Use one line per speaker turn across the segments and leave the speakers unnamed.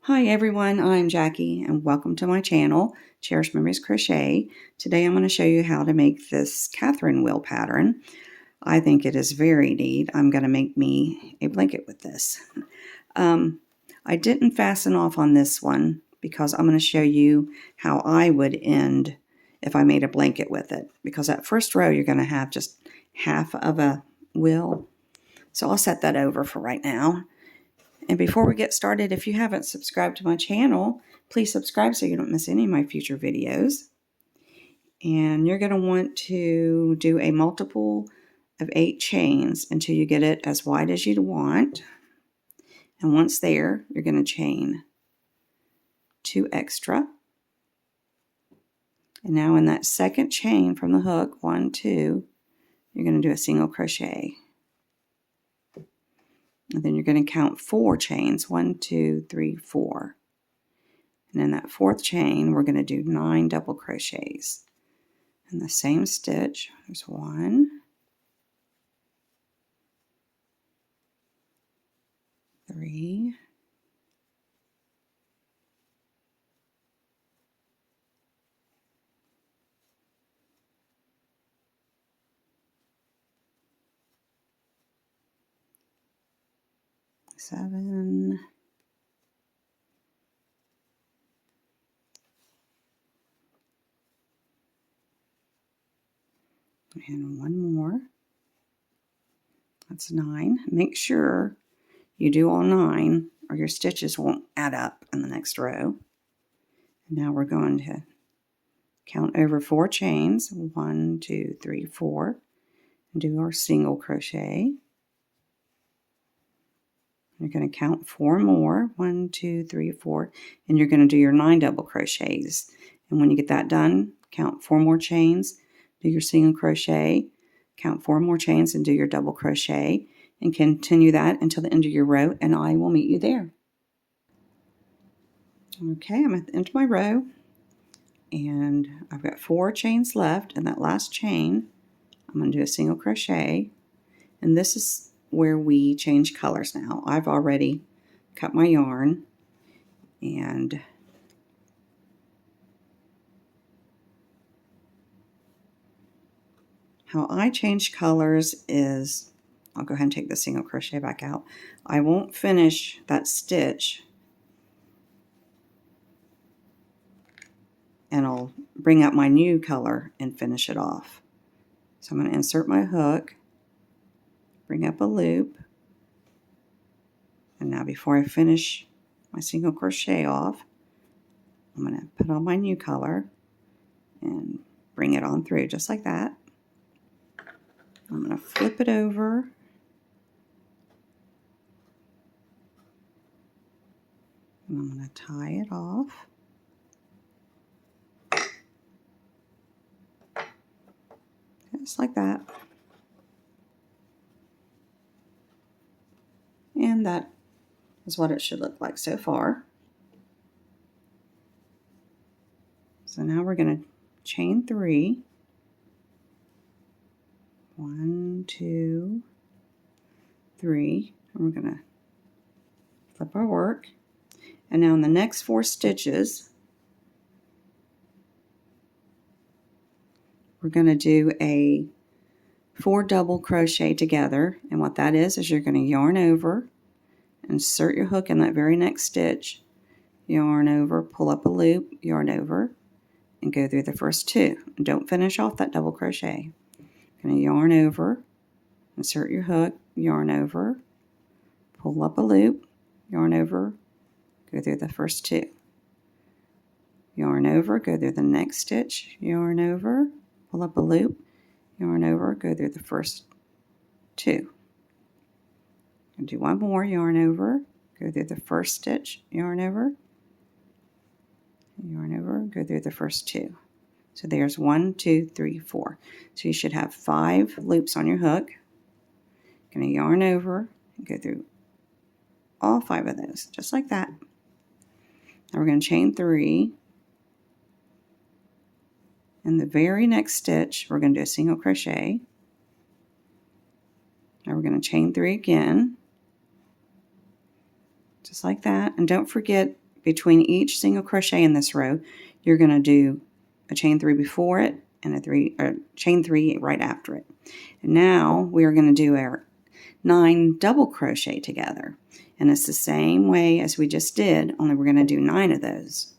Hi everyone, I'm Jackie and welcome to my channel, Cherished Memories Crochet. Today I'm going to show you how to make this Catherine wheel pattern. I think it is very neat. I'm going to make me a blanket with this. I didn't fasten off on this one because I'm going to show you how I would end if I made a blanket with it. Because that first row you're going to have just half of a wheel. So I'll set that over for right now. And before we get started, if you haven't subscribed to my channel, please subscribe so you don't miss any of my future videos. And you're going to want to do a multiple of 8 chains until you get it as wide as you want. And once there, you're going to chain 2 extra. And now in that second chain from the hook, 1, 2, you're going to do a single crochet. And then you're going to count 4 chains, 1, 2, 3, 4. And in that fourth chain, we're going to do 9 double crochets. In the same stitch, there's 1, 3, 7, and 1 more. That's 9. Make sure you do all 9 or your stitches won't add up in the next row. And now we're going to count over 4 chains, 1, 2, 3, 4, and do our single crochet. You're going to count 4 more, 1, 2, 3, 4, and you're going to do your 9 double crochets. And when you get that done, count 4 more chains, do your single crochet, count 4 more chains and do your double crochet, and continue that until the end of your row, and I will meet you there. Okay, I'm at the end of my row, and I've got 4 chains left. In that last chain, I'm going to do a single crochet, and this is where we change colors now. I've already cut my yarn, and how I change colors is, I'll go ahead and take the single crochet back out. I won't finish that stitch, and I'll bring out my new color and finish it off. So I'm going to insert my hook, bring up a loop, and now before I finish my single crochet off, I'm going to put on my new color and bring it on through just like that. I'm going to flip it over, and I'm going to tie it off. Just like that. And that is what it should look like so far. So now we're going to chain 3. 1, 2, 3. And we're going to flip our work. And now in the next 4 stitches, we're going to do a 4 double crochet together. And what that is you're going to yarn over, insert your hook in that very next stitch, yarn over, pull up a loop, yarn over, and go through the first 2. And don't finish off that double crochet. You're going to yarn over, insert your hook, yarn over, pull up a loop, yarn over, go through the first 2. Yarn over, go through the next stitch, yarn over, pull up a loop, yarn over, go through the first 2. And do 1 more, yarn over, go through the first stitch, yarn over, go through the first 2. So there's 1, 2, 3, 4. So you should have 5 loops on your hook. You're going to yarn over and go through all 5 of those, just like that. Now we're going to chain 3. In the very next stitch, we're going to do a single crochet. Now we're going to chain 3 again, just like that. And don't forget, between each single crochet in this row, you're going to do a chain 3 before it and a chain 3 right after it. And now we are going to do our 9 double crochet together. And it's the same way as we just did, only we're going to do 9 of those.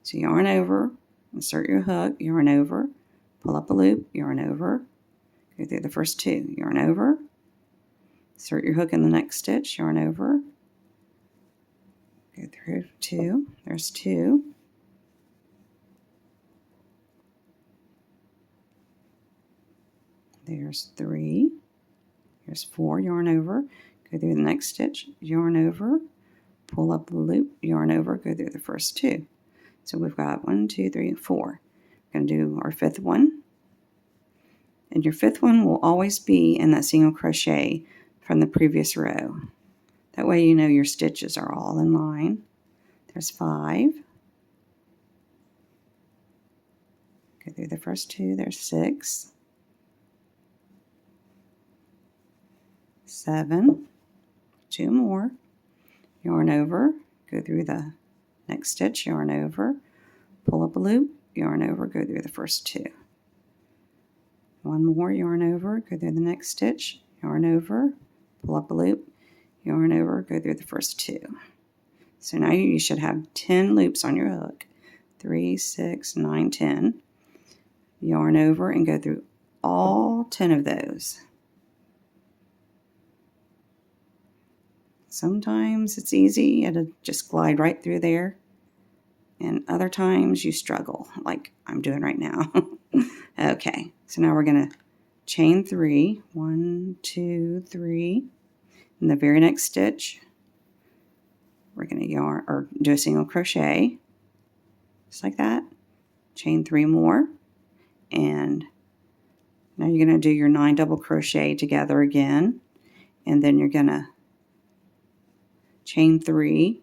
So yarn over, insert your hook, yarn over, pull up a loop, yarn over, go through the first 2, yarn over, insert your hook in the next stitch, yarn over, go through 2, there's 2, there's 3, there's 4, yarn over, go through the next stitch, yarn over, pull up the loop, yarn over, go through the first 2. So we've got 1, 2, 3, 4. We're going to do our 5th one. And your 5th one will always be in that single crochet from the previous row. That way you know your stitches are all in line. There's 5. Go through the first 2. There's 6. 7. 2 more. Yarn over. Go through the next stitch. Yarn over. Pull up a loop. Yarn over. Go through the first 2. 1 more. Yarn over. Go through the next stitch. Yarn over. Pull up a loop. Yarn over. Go through the first 2. So now you should have 10 loops on your hook. 3, 6, 9, 10. Yarn over and go through all 10 of those. Sometimes it's easy, it'll just glide right through there. And other times you struggle, like I'm doing right now. Okay, so now we're going to chain 3. 1, 2, 3. In the very next stitch, we're going to yarn or do a single crochet, just like that. Chain 3 more. And now you're going to do your 9 double crochet together again, and then you're going to chain 3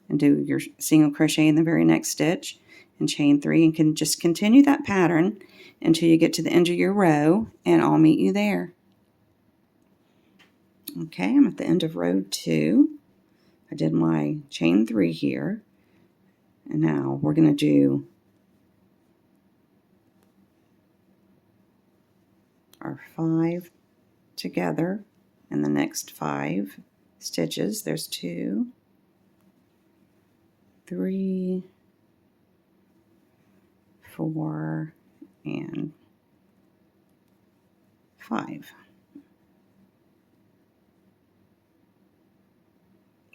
and do your single crochet in the very next stitch and chain 3, and can just continue that pattern until you get to the end of your row, and I'll meet you there. Okay, I'm at the end of row 2. I did my chain 3 here, and now we're going to do our 5 together in the next 5 stitches. There's 2, 3, 4, and 5.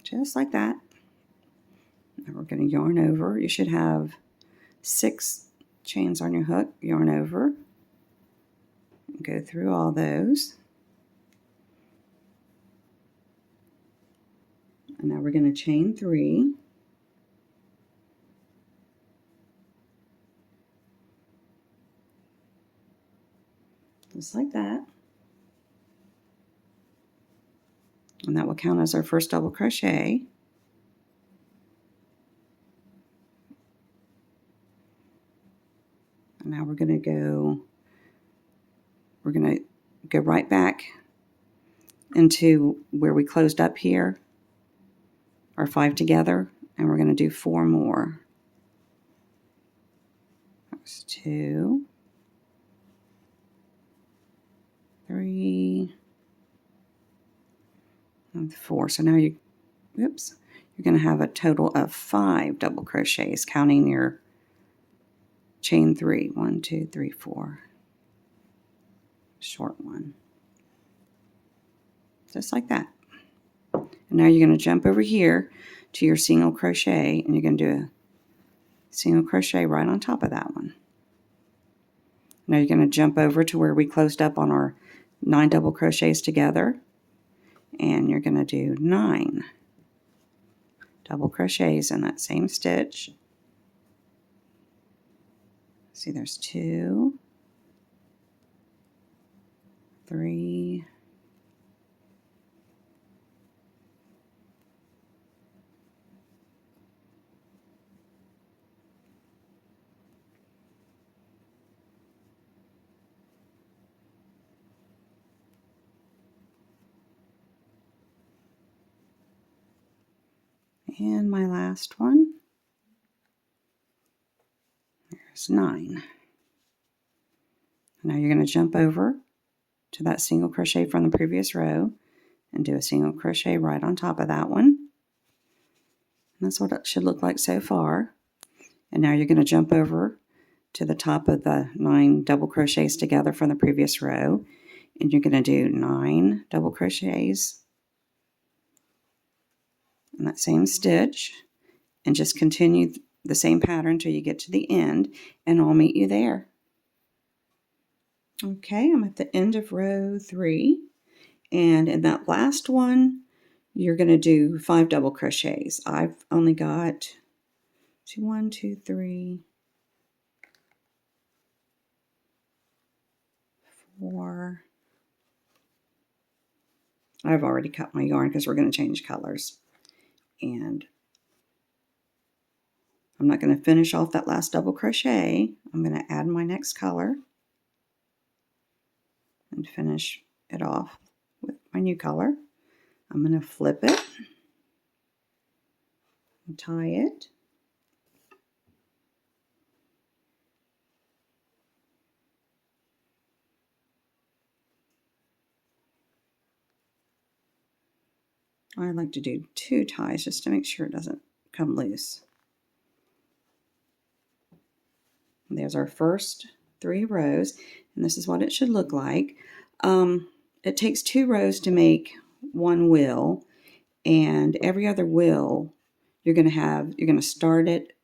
Just like that. Now we're going to yarn over. You should have 6 chains on your hook. Yarn over. Go through all those. And now we're going to chain 3. Just like that. And that will count as our first double crochet. And now we're going to go right back into where we closed up here, our 5 together, and we're going to do 4 more. That's 2, 3, and 4. So now you're going to have a total of 5 double crochets, counting your chain 3. 1, 2, 3, 4. Short one. Just like that. And now you're going to jump over here to your single crochet, and you're going to do a single crochet right on top of that one. Now you're going to jump over to where we closed up on our 9 double crochets together, and you're going to do 9 double crochets in that same stitch. See, there's 2, 3, 4, and my last one. There's 9. Now you're going to jump over to that single crochet from the previous row and do a single crochet right on top of that one. And that's what it should look like so far. And now you're going to jump over to the top of the 9 double crochets together from the previous row, and you're going to do 9 double crochets in that same stitch, and just continue the same pattern till you get to the end, and I'll meet you there. Okay, I'm at the end of row 3, and in that last one you're going to do 5 double crochets. I've only got 1, 2, 3, 4. I've already cut my yarn because we're going to change colors, and I'm not going to finish off that last double crochet. I'm going to add my next color and finish it off with my new color. I'm going to flip it and tie it. I like to do 2 ties just to make sure it doesn't come loose. And there's our first 3 rows, and this is what it should look like. It takes 2 rows to make 1 wheel, and every other wheel you're going to start it,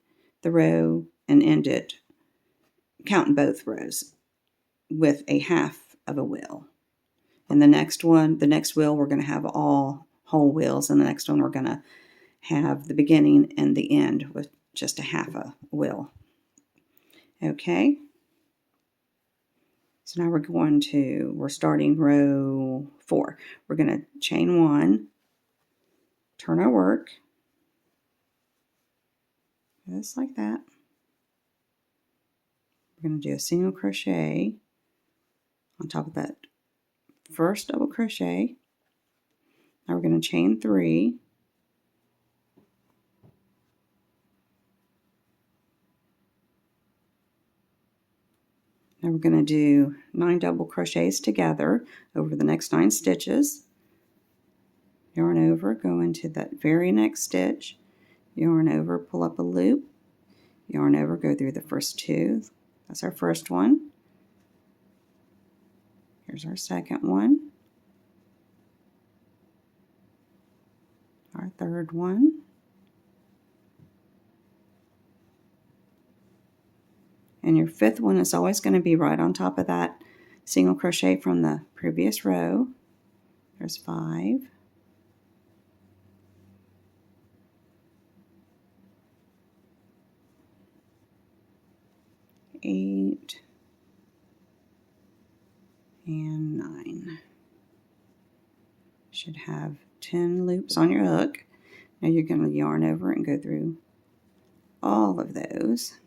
the row, and end it, counting both rows, with a half of a wheel. And the next wheel, we're going to have all whole wheels, and the next one we're going to have the beginning and the end with just a half a wheel. Okay, so now we're starting row 4. We're going to chain 1, turn our work, just like that. We're going to do a single crochet on top of that first double crochet. Now we're going to chain 3. Now we're going to do 9 double crochets together over the next 9 stitches. Yarn over, go into that very next stitch, yarn over, pull up a loop, yarn over, go through the first 2. That's our first one. Here's our second one, our third one, and your 5th one is always going to be right on top of that single crochet from the previous row. There's 5. 8 and 9. Should have 10 loops on your hook. Now you're going to yarn over and go through all of those,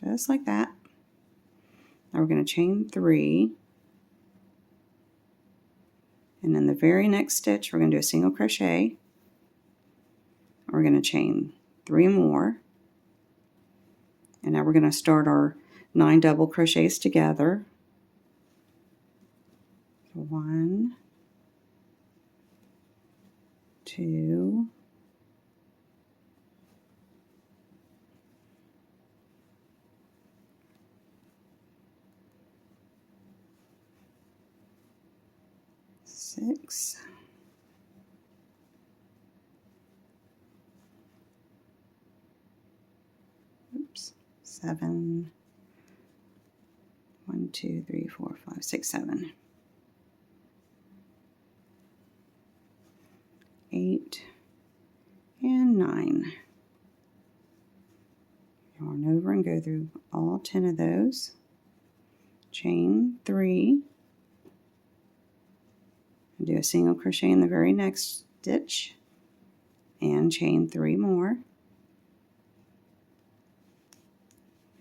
just like that. Now we're going to chain 3, and in the very next stitch we're going to do a single crochet. We're going to chain 3 more, and now we're going to start our 9 double crochets together. 1, 2, 6, 7, 1, 2, 3, 4, 5, 6, 7, 8, and 9. Yarn over and go through all 10 of those. Chain 3, and do a single crochet in the very next stitch, and chain 3 more.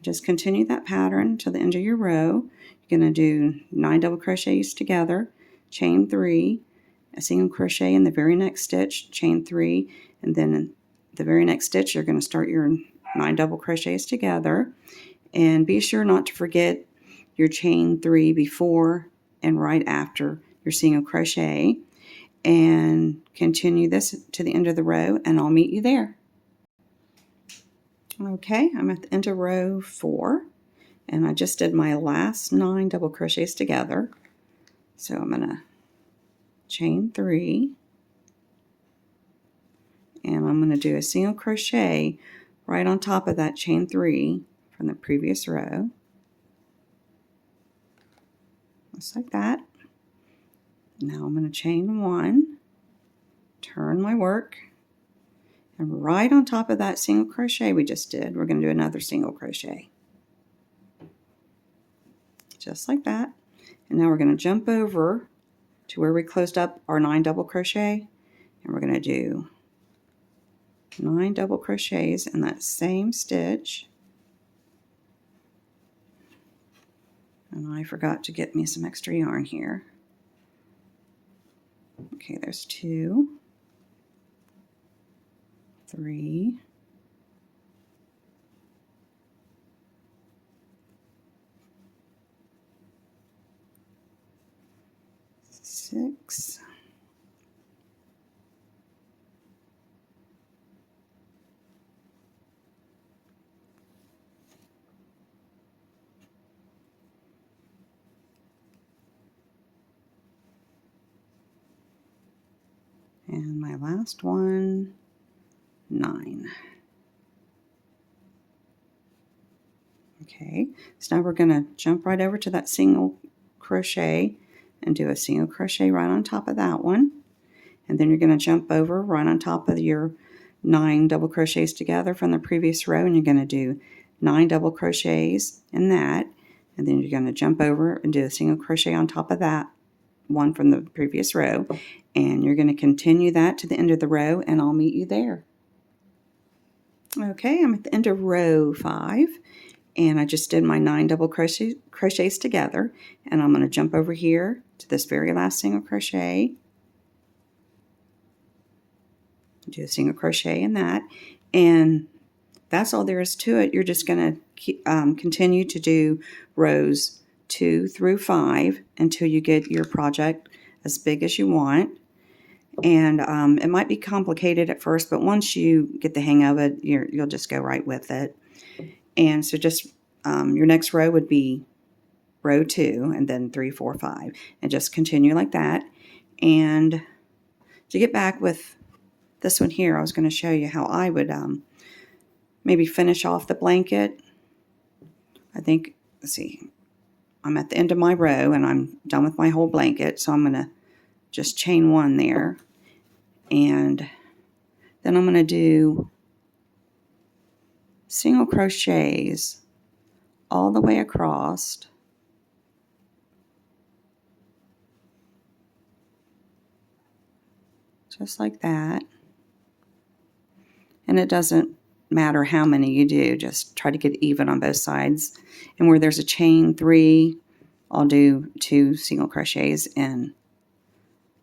Just continue that pattern to the end of your row. You're going to do 9 double crochets together, chain 3, a single crochet in the very next stitch, chain 3, and then in the very next stitch you're going to start your 9 double crochets together, and be sure not to forget your chain 3 before and right after your single crochet, and continue this to the end of the row, and I'll meet you there. Okay, I'm at the end of row 4, and I just did my last 9 double crochets together. So I'm going to chain 3, and I'm going to do a single crochet right on top of that chain 3 from the previous row, just like that. Now I'm going to chain 1, turn my work, and right on top of that single crochet we just did, we're going to do another single crochet, just like that. And now we're going to jump over to where we closed up our 9 double crochet, and we're going to do 9 double crochets in that same stitch. And I forgot to get me some extra yarn here. Okay, there's 2, 3, 6, and my last one, 9. Okay, so now we're going to jump right over to that single crochet and do a single crochet right on top of that one. And then you're going to jump over right on top of your 9 double crochets together from the previous row, and you're going to do 9 double crochets in that. And then you're going to jump over and do a single crochet on top of that one from the previous row. And you're going to continue that to the end of the row, and I'll meet you there. Okay, I'm at the end of row 5. And I just did my 9 double crochets together, and I'm going to jump over here to this very last single crochet, do a single crochet in that, and that's all there is to it. You're just going to continue to do rows 2 through 5 until you get your project as big as you want. And it might be complicated at first, but once you get the hang of it, you'll just go right with it. And so just your next row would be row 2, and then 3, 4, 5, and just continue like that. And to get back with this one here, I was going to show you how I would maybe finish off the blanket. I think, let's see, I'm at the end of my row and I'm done with my whole blanket, so I'm going to just chain 1 there, and then I'm going to do single crochets all the way across, just like that. And it doesn't matter how many you do, just try to get even on both sides. And where there's a chain 3, I'll do 2 single crochets in,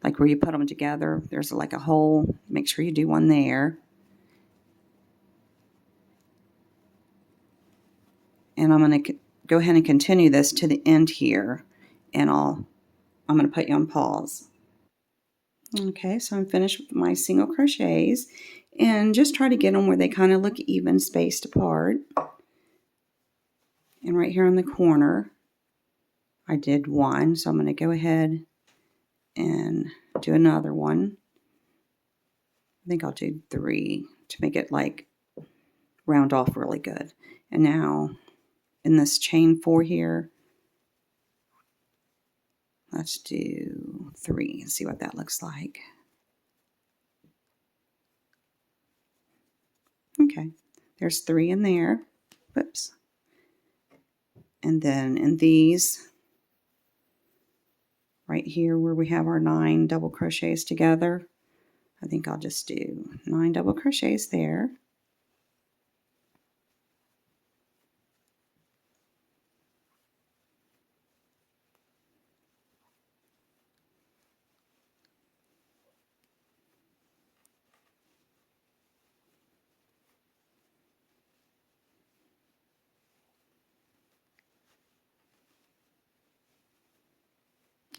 like where you put them together, there's like a hole, make sure you do 1 there. And I'm going to go ahead and continue this to the end here, and I'm going to put you on pause. Okay, so I'm finished with my single crochets, and just try to get them where they kind of look even spaced apart. And right here on the corner, I did 1, so I'm going to go ahead and do another one. I think I'll do 3 to make it like round off really good. And now in this chain 4 here, let's do 3 and see what that looks like. Okay, there's 3 in there. Whoops. And then in these, right here where we have our 9 double crochets together, I think I'll just do 9 double crochets there.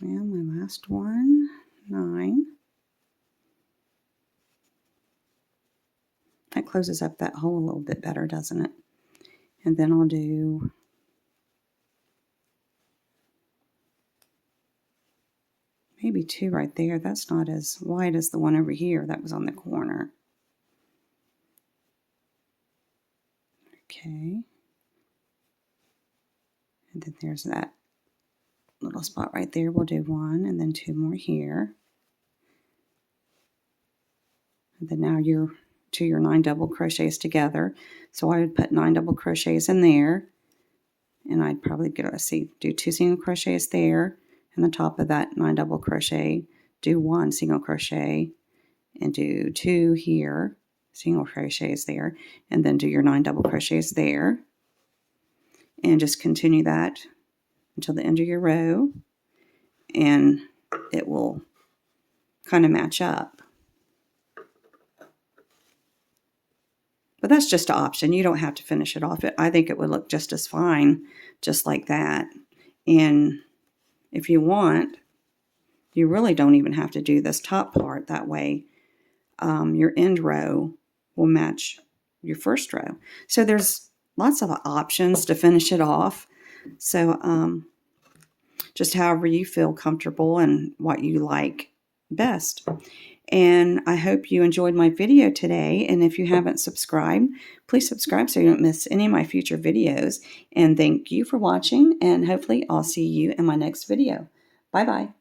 And my last one, 9. That closes up that hole a little bit better, doesn't it? And then I'll do maybe 2 right there. That's not as wide as the one over here that was on the corner. Okay. And then there's that little spot right there. We'll do 1 and then 2 more here. And then now you're to your 9 double crochets together. So I would put 9 double crochets in there. And I'd probably get, let's see, do 2 single crochets there. And the top of that 9 double crochet, do 1 single crochet and do 2 here, single crochets there, and then do your 9 double crochets there. And just continue that until the end of your row, and it will kind of match up. But that's just an option. You don't have to finish it off. I think it would look just as fine, just like that. And if you want, you really don't even have to do this top part. That way, your end row will match your first row. So there's lots of options to finish it off. So just however you feel comfortable and what you like best. And I hope you enjoyed my video today. And if you haven't subscribed, please subscribe so you don't miss any of my future videos. And thank you for watching. And hopefully I'll see you in my next video. Bye-bye.